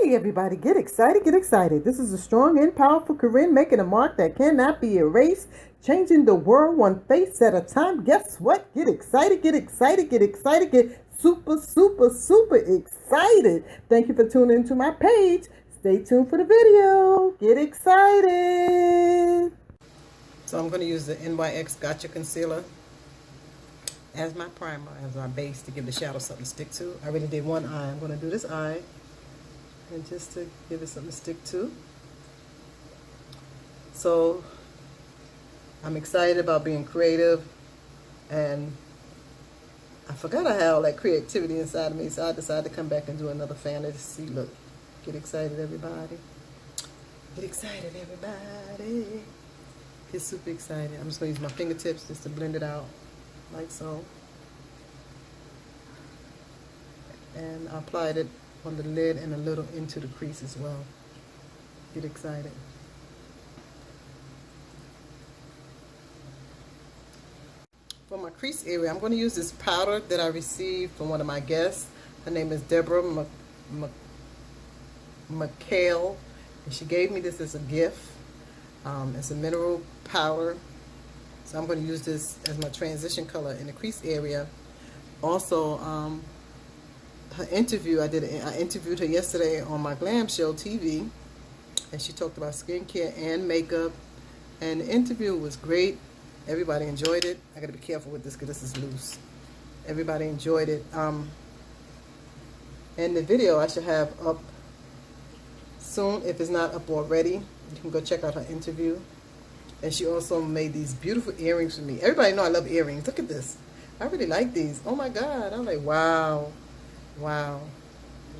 Hey everybody, get excited, get excited. This is a strong and powerful Corinne making a mark that cannot be erased, changing the world one face at a time. Guess what? Get excited, get excited, get excited, get super, super, super excited. Thank you for tuning into my page. Stay tuned for the video. Get excited. So I'm going to use the NYX Gotcha Concealer as my primer, as my base to give the shadow something to stick to. I already did one eye. I'm going to do this eye. And just to give it something to stick to. So I'm excited about being creative, and I forgot I had all that creativity inside of me, so I decided to come back and do another fantasy look. Get excited, everybody. Get excited, everybody. Get super excited. I'm just going to use my fingertips just to blend it out, like so. And I applied it on the lid and a little into the crease as well. Get excited. For my crease area, I'm going to use this powder that I received from one of my guests. Her name is Deborah McHale, and she gave me this as a gift. It's a mineral powder, so I'm going to use this as my transition color in the crease area. Also, her interview, I interviewed her yesterday on my Glam Show TV, and she talked about skincare and makeup, and the interview was great. Everybody enjoyed it. I gotta be careful with this because this is loose. Everybody enjoyed it. And the video I should have up soon. If it's not up already, you can go check out her interview. And she also made these beautiful earrings for me. Everybody know I love earrings. Look at this. I really like these. Oh my God. I'm like, wow. Wow.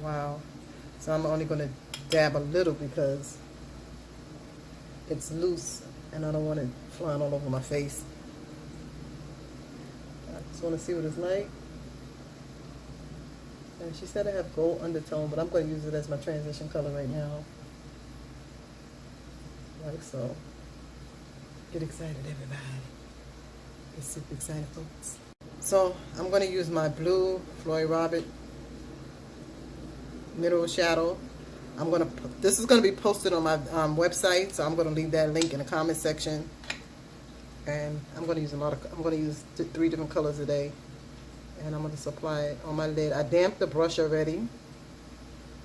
Wow. So I'm only going to dab a little because it's loose and I don't want it flying all over my face. I just want to see what it's like. And she said I have gold undertone, but I'm going to use it as my transition color right now. Like so. Get excited, everybody. Get super excited, folks. So I'm going to use my blue Flori mineral shadow. This is going to be posted on my website, so I'm going to leave that link in the comment section. And I'm going to use I'm going to use 3 different colors a day, and I'm going to apply it on my lid. I damped the brush already,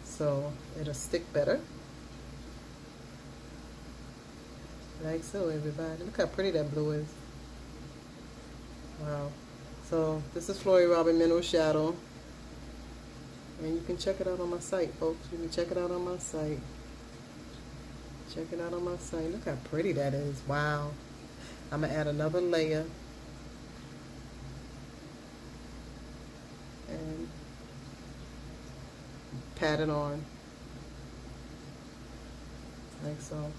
so it'll stick better. Like so, everybody. Look how pretty that blue is. Wow. So this is Flori mineral shadow. And you can check it out on my site, folks. You can check it out on my site. Check it out on my site. Look how pretty that is. Wow. I'm going to add another layer. And pat it on. Like so.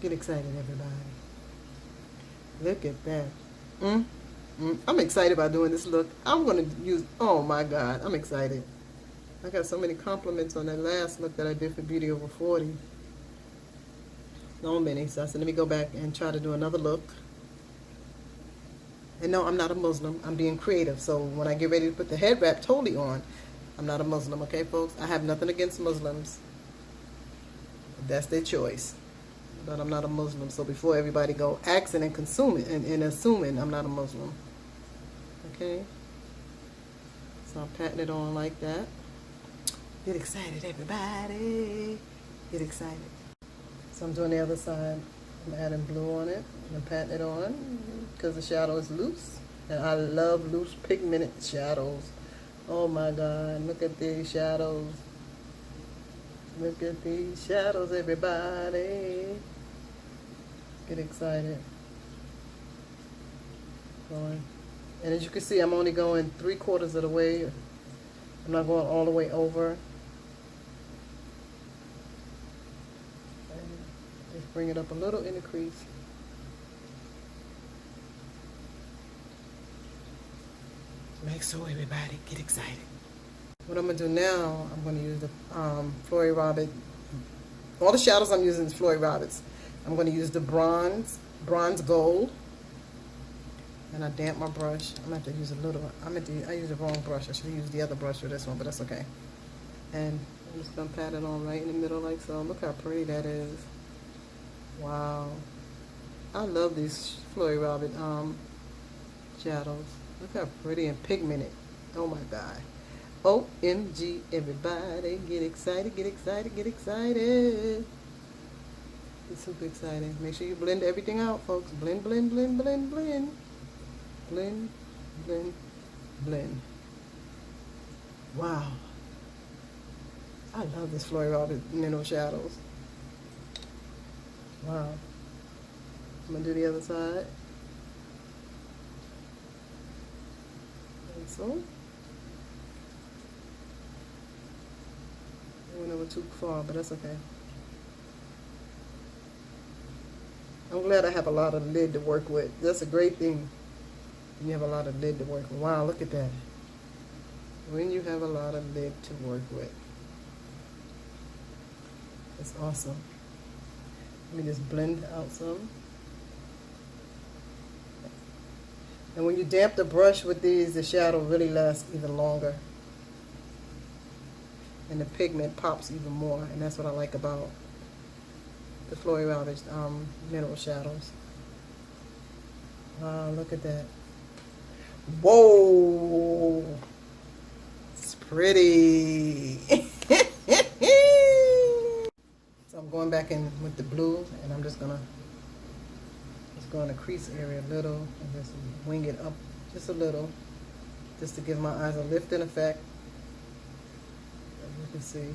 Get excited, everybody. Look at that. I'm excited about doing this look. I'm going to use, oh my God, I'm excited. I got so many compliments on that last look that I did for Beauty Over 40. So many. So I said, let me go back and try to do another look. And no, I'm not a Muslim. I'm being creative. So when I get ready to put the head wrap totally on, I'm not a Muslim, okay, folks? I have nothing against Muslims. That's their choice. But I'm not a Muslim. So before everybody go asking and consuming and assuming I'm not a Muslim. Okay? So I'm patting it on like that. Get excited, everybody. Get excited. So I'm doing the other side. I'm adding blue on it. And I'm patting it on because the shadow is loose. And I love loose pigmented shadows. Oh my God. Look at these shadows. Look at these shadows, everybody. Get excited. Going. And as you can see, I'm only going 3/4 of the way. I'm not going all the way over. Just bring it up a little in the crease. Make so everybody get excited. What I'm going to do now, I'm going to use the Flori Robert. All the shadows I'm using is Flori Roberts. I'm going to use the bronze gold. And I damp my brush. I'm going to have to use a little. I used the wrong brush. I should have used the other brush for this one, but that's okay. And I'm just gonna pat it on right in the middle like so. Look how pretty that is. Wow. I love these Flori shadows. Look how pretty and pigmented. Oh my God. OMG, everybody. Get excited, get excited, get excited. It's super exciting. Make sure you blend everything out, folks. Blend, blend, blend, blend, blend. Blend, blend, blend. Wow. I love this Flori mineral shadows. Wow. I'm going to do the other side. Like so. I went over too far, but that's okay. I'm glad I have a lot of lid to work with. That's a great thing. You have a lot of lid to work with. Wow, look at that. When you have a lot of lid to work with. It's awesome. Let me just blend out some. And when you damp the brush with these, the shadow really lasts even longer. And the pigment pops even more. And that's what I like about the Flori mineral shadows. Wow, look at that. Whoa! It's pretty. So I'm going back in with the blue, and I'm just gonna go in the crease area a little and just wing it up just a little, just to give my eyes a lifting effect. As you can see.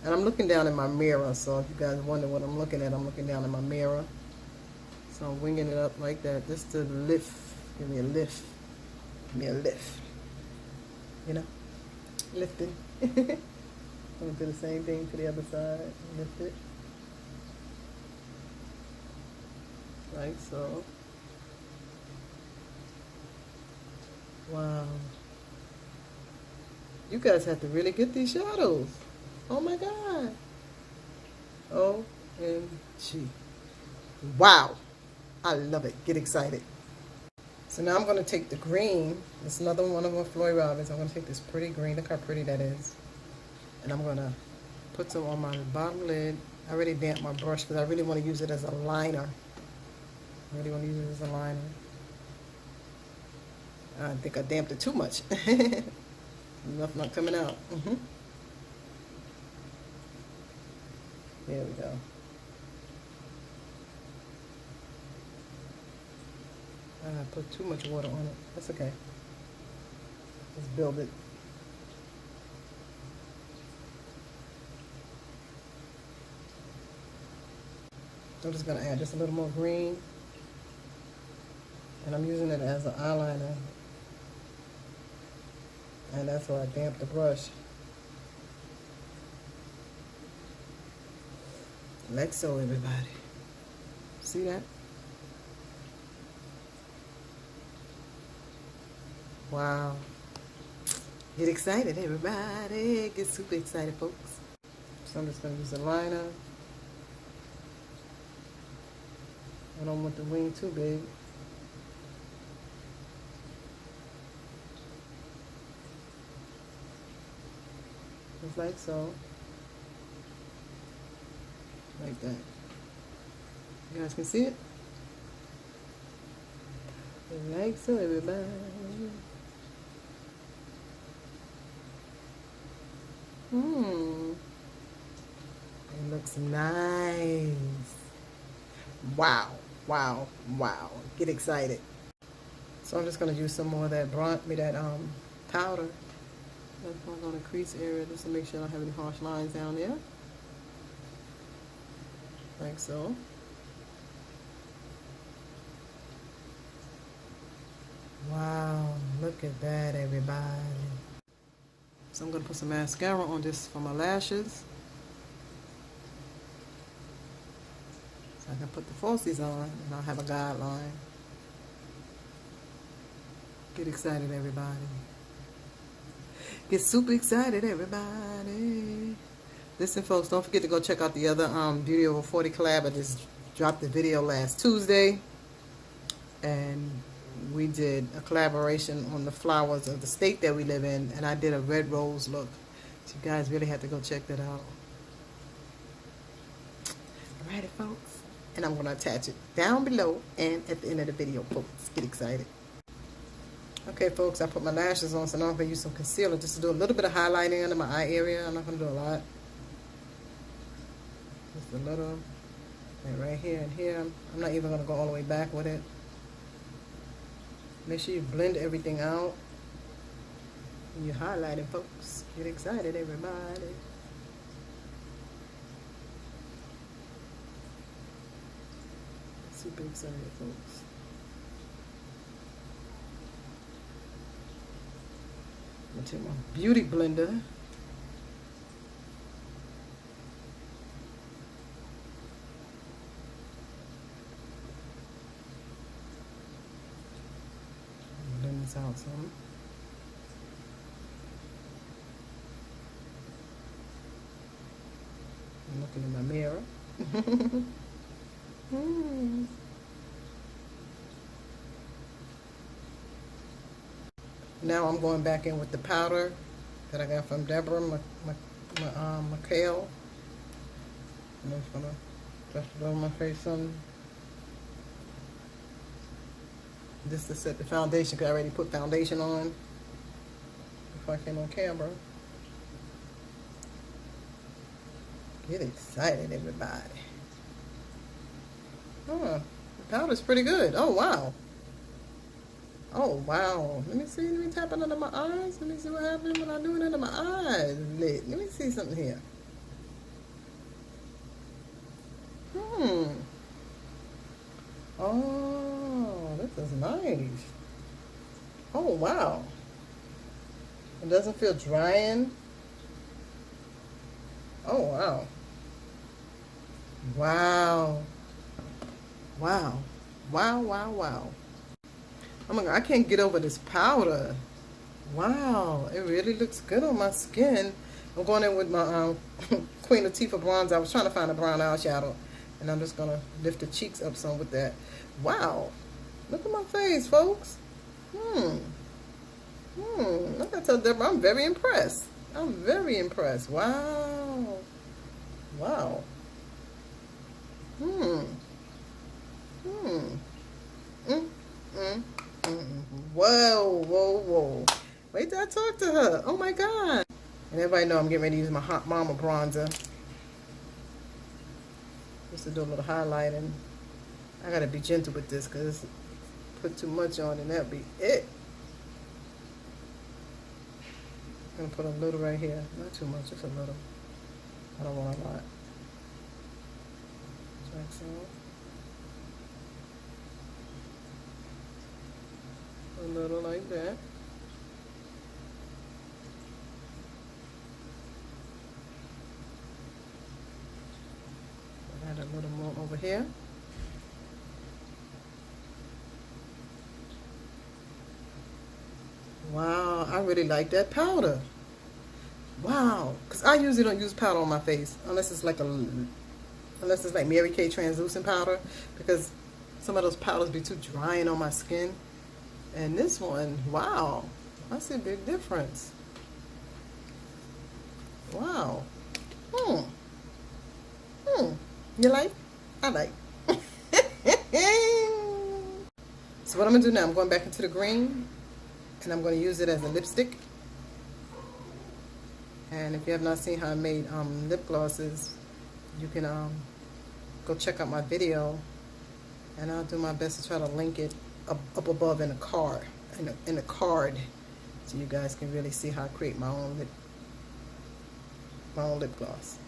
And I'm looking down in my mirror, so if you guys wonder what I'm looking at, I'm looking down in my mirror. So I'm winging it up like that, just to lift, give me a lift, give me a lift, you know, lifting. I'm going to do the same thing to the other side, lift it, like so. Wow. You guys have to really get these shadows. Oh my God. OMG. Wow. I love it. Get excited. So now I'm going to take the green. It's another one of our Flori Robins. I'm going to take this pretty green. Look how pretty that is. And I'm going to put some on my bottom lid. I already damped my brush because I really want to use it as a liner. I really want to use it as a liner. I think I damped it too much. Enough not coming out. There we go. I put too much water on it. That's okay. Let's build it. I'm just going to add just a little more green. And I'm using it as an eyeliner. And that's why I damped the brush. Like so, everybody. See that? Wow. Get excited, everybody. Get super excited, folks. So I'm just going to use a liner. I don't want the wing too big. Just like so. Like that. You guys can see it? Like so, everybody. It looks nice. Wow, wow, wow. Get excited. So I'm just gonna use some more of that powder. That's on the crease area just to make sure I don't have any harsh lines down there. Like so. Wow, look at that, everybody. So I'm going to put some mascara on this for my lashes. So I can put the falsies on and I'll have a guideline. Get excited, everybody. Get super excited, everybody. Listen, folks, don't forget to go check out the other Beauty Over 40 collab. I just dropped the video last Tuesday. And we did a collaboration on the flowers of the state that we live in. And I did a red rose look. You guys really have to go check that out. Alrighty, folks. And I'm going to attach it down below and at the end of the video, folks. Get excited. Okay, folks, I put my lashes on, so now I'm going to use some concealer just to do a little bit of highlighting under my eye area. I'm not going to do a lot. Just a little. And right here and here. I'm not even going to go all the way back with it. Make sure you blend everything out. When you're highlighting, folks. Get excited, everybody. Super excited, folks. I'm going to take my beauty blender. Blend this out some. I'm looking in my mirror. Now I'm going back in with the powder that I got from Deborah McHale. I'm just gonna brush it over my face some. Just to set the foundation, because I already put foundation on before I came on camera. Get excited, everybody. Oh, the powder's pretty good. Oh, wow. Oh, wow. Let me see. Let me tap it under my eyes. Let me see what happens when I do it under my eyes. Let me see something here. Oh, this is nice. Oh, wow. It doesn't feel drying. Oh, wow. Wow. Wow. Wow, wow, wow. Oh my God, I can't get over this powder. Wow, it really looks good on my skin. I'm going in with my Queen Latifah bronzer. I was trying to find a brown eyeshadow, and I'm just going to lift the cheeks up some with that. Wow. Look at my face, folks. I gotta tell Deborah, I'm very impressed. I'm very impressed. Wow. Wow. Whoa, whoa, whoa. Wait till I talk to her. Oh my God. And everybody know I'm getting ready to use my Hot Mama bronzer. Just to do a little highlighting. I gotta be gentle with this because put too much on and that'll be it. I'm gonna put a little right here. Not too much, just a little. I don't want a lot. Like so. A little like that. Add a little more over here. Wow, I really like that powder. Wow, because I usually don't use powder on my face unless it's like Mary Kay translucent powder, because some of those powders be too drying on my skin. And this one, wow, I see a big difference. Wow. You like? I like. So what I'm gonna do now, I'm going back into the green, and I'm gonna use it as a lipstick. And if you have not seen how I made lip glosses, you can go check out my video, and I'll do my best to try to link it up above in a card, in a card, so you guys can really see how I create my own lip gloss.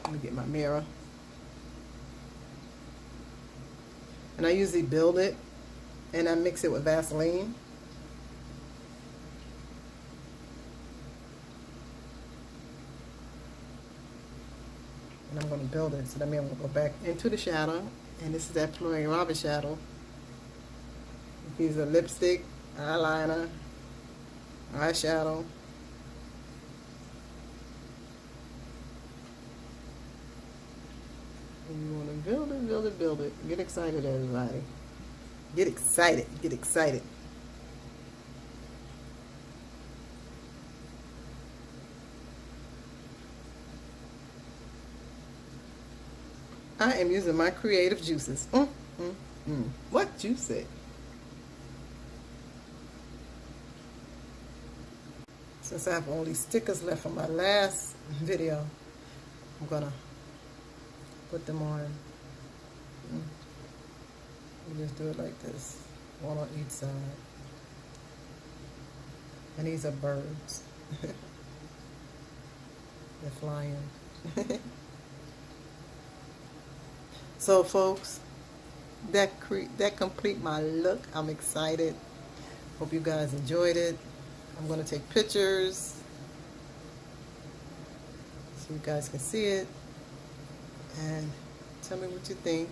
Let me get my mirror. And I usually build it and I mix it with Vaseline. And I'm going to build it. So that means I'm going to go back into the shadow. And this is that Flori shadow. Use a lipstick, eyeliner, eyeshadow. And you want to build it, build it, build it. Get excited, everybody. Get excited. Get excited. I am using my creative juices. What juice it? Since I have only stickers left from my last video, I'm gonna put them on. You just do it like this, one on each side. And these are birds. They're flying. So folks, that complete my look. I'm excited. Hope you guys enjoyed it. I'm going to take pictures so you guys can see it and tell me what you think.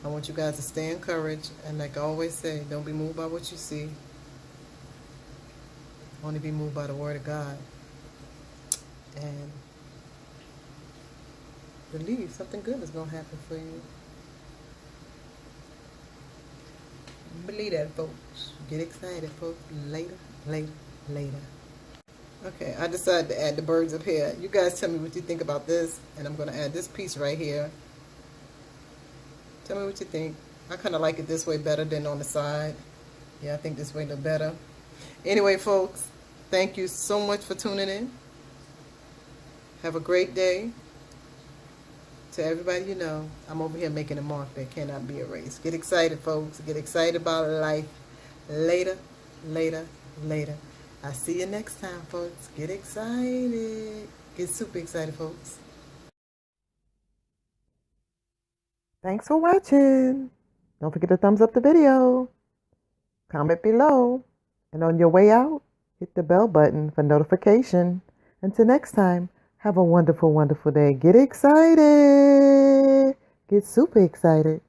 I want you guys to stay encouraged, and like I always say, don't be moved by what you see. Only be moved by the word of God. And believe something good is going to happen for you. Believe that, folks. Get excited, folks. Later, later, later. Okay, I decided to add the birds up here. You guys tell me what you think about this, and I'm going to add this piece right here. Tell me what you think. I kind of like it this way better than on the side. Yeah, I think this way look better. Anyway, folks, thank you so much for tuning in. Have a great day. To everybody you know, I'm over here making a mark that cannot be erased. Get excited, folks. Get excited about life. Later, later, later. I'll see you next time, folks. Get excited. Get super excited, folks. Thanks for watching. Don't forget to thumbs up the video. Comment below. And on your way out, hit the bell button for notification. Until next time, have a wonderful, wonderful day. Get excited. Get super excited.